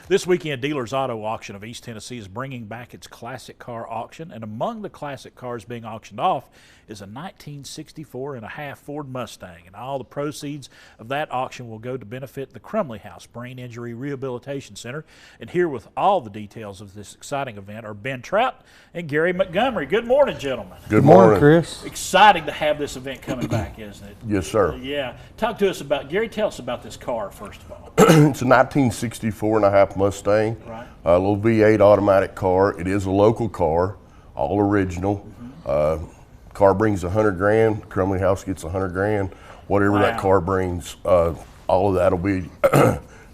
This weekend, Dealers Auto Auction of East Tennessee is bringing back its classic car auction, and among the classic cars being auctioned off is a 1964 and a half Ford Mustang, and all the proceeds of that auction will go to benefit the Crumley House Brain Injury Rehabilitation Center. And here with all the details of this exciting event are Trout and Gary Montgomery. Good morning, gentlemen. Good morning, Chris. Exciting to have this event coming back, isn't it? Yes, sir. Yeah. Talk to us about, Gary, tell us about this car, first of all. It's a 1964 and a half Mustang, Right. A little V8 automatic car. It is a local car, all original. Car brings 100 grand. Crumley House gets 100 grand. Whatever Wow. that car brings, all of that will be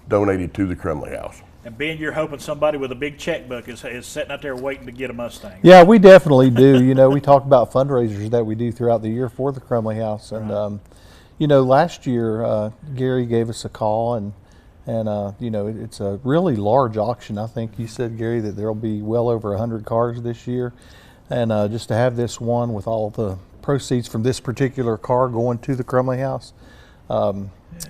donated to the Crumley House. And Ben, you're hoping somebody with a big checkbook is sitting out there waiting to get a Mustang. Yeah, we definitely do. You know, we talk about fundraisers that we do throughout the year for the Crumley House. And, you know, last year, Gary gave us a call, and you know, it's a really large auction. I think you said, Gary, that there'll be well over 100 cars this year. And just to have this one with all the proceeds from this particular car going to the Crumley House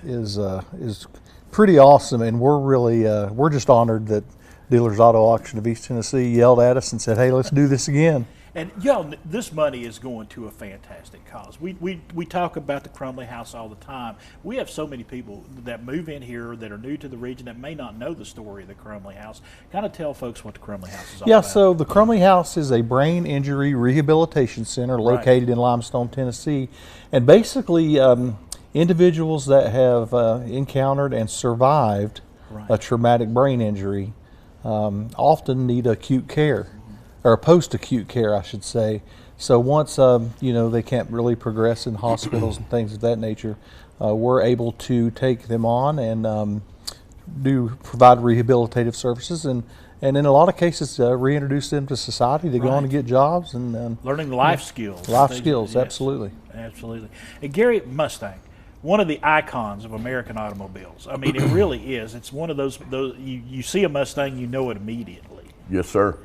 is pretty awesome. And we're really, we're just honored that Dealers Auto Auction of East Tennessee yelled at us and said, hey, let's do this again. And y'all, this money is going to a fantastic cause. We talk about the Crumley House all the time. We have so many people that move in here that are new to the region that may not know the story of the Crumley House. Kind of tell folks what the Crumley House is all about. So the Crumley House is a brain injury rehabilitation center located in Limestone, Tennessee. And basically, individuals that have encountered and survived a traumatic brain injury often need acute care. Or post-acute care, I should say. So once you know, they can't really progress in hospitals and things of that nature, we're able to take them on and provide rehabilitative services, and in a lot of cases reintroduce them to society to go on and get jobs and learning life skills. Life skills, yes, absolutely. Absolutely. And Gary, Mustang, one of the icons of American automobiles. I mean, it really is. It's one of those you see a Mustang, you know it immediately. Yes, sir.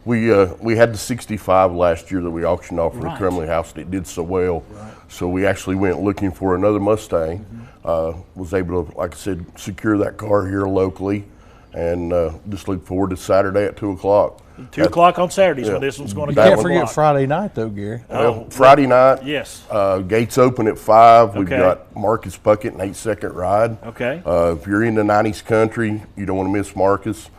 We had the 65 last year that we auctioned off for the Crumley House, and it did so well. So we actually went looking for another Mustang. Was able to, like I said, secure that car here locally, and just look forward to Saturday at 2 o'clock. 2 o'clock on Saturdays when this one's going to go. Can't forget Friday night, though, Gary. Well, Friday night. Yes. Gates open at 5. Okay. We've got Marcus Puckett, an 8-second ride. Okay. If you're in the 90s country, you don't want to miss Marcus.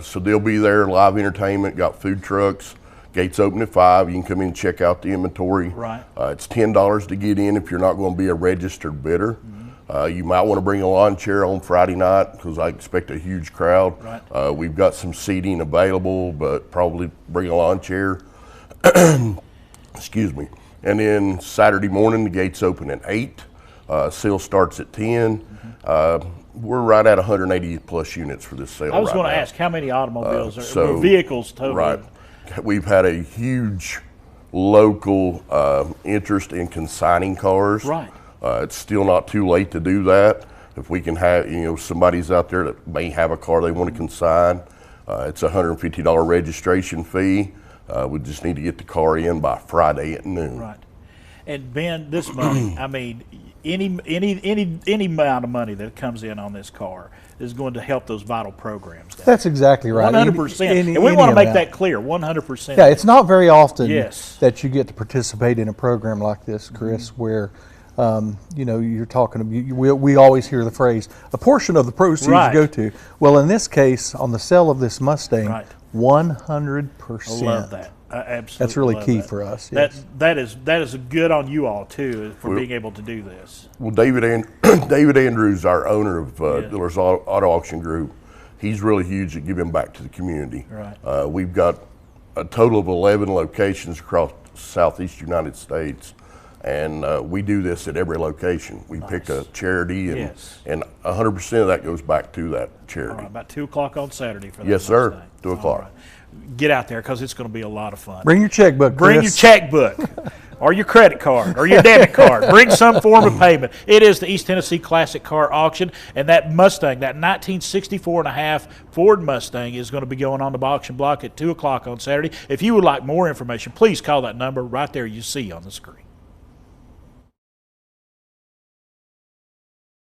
So they'll be there, live entertainment, got food trucks. Gates open at 5. You can come in and check out the inventory. Right. It's $10 to get in if you're not going to be a registered bidder. You might want to bring a lawn chair on Friday night because I expect a huge crowd. Right. We've got some seating available, but probably bring a lawn chair. Excuse me. And then Saturday morning, the gates open at 8. Sale starts at 10. We're right at 180 plus units for this sale. I was right going to now. ask how many automobiles or vehicles total. Right. We've had a huge local interest in consigning cars. Right. It's still not too late to do that. If we can have, you know, somebody's out there that may have a car they want to consign, it's a $150 registration fee. We just need to get the car in by Friday at noon. Right. And Ben, this money, I mean, any amount of money that comes in on this car is going to help those vital programs. That's exactly right. 100%. And we want to make that clear, 100%. Yeah, it's not very often Yes. that you get to participate in a program like this, Chris, where you know, you're talking. We always hear the phrase, "A portion of the proceeds go to." Well, in this case, on the sale of this Mustang, 100%. I love that. I absolutely. That's really love key that. for us. Yes. That is good on you all too for being able to do this. Well, David Andrews, our owner of Dealers Auto Auction Group, he's really huge at giving back to the community. Right. We've got a total of 11 locations across southeast United States, and we do this at every location. We pick a charity, and 100% of that goes back to that charity. All right, about 2 o'clock on Saturday for that. Yes, sir. Mustang. 2 o'clock. Right. Get out there because it's going to be a lot of fun. Bring your checkbook, Chris. Bring your checkbook or your credit card or your debit card. Bring some form of payment. It is the East Tennessee Classic Car Auction, and that Mustang, that 1964 and a half Ford Mustang, is going to be going on the auction block at 2 o'clock on Saturday. If you would like more information, please call that number right there you see on the screen.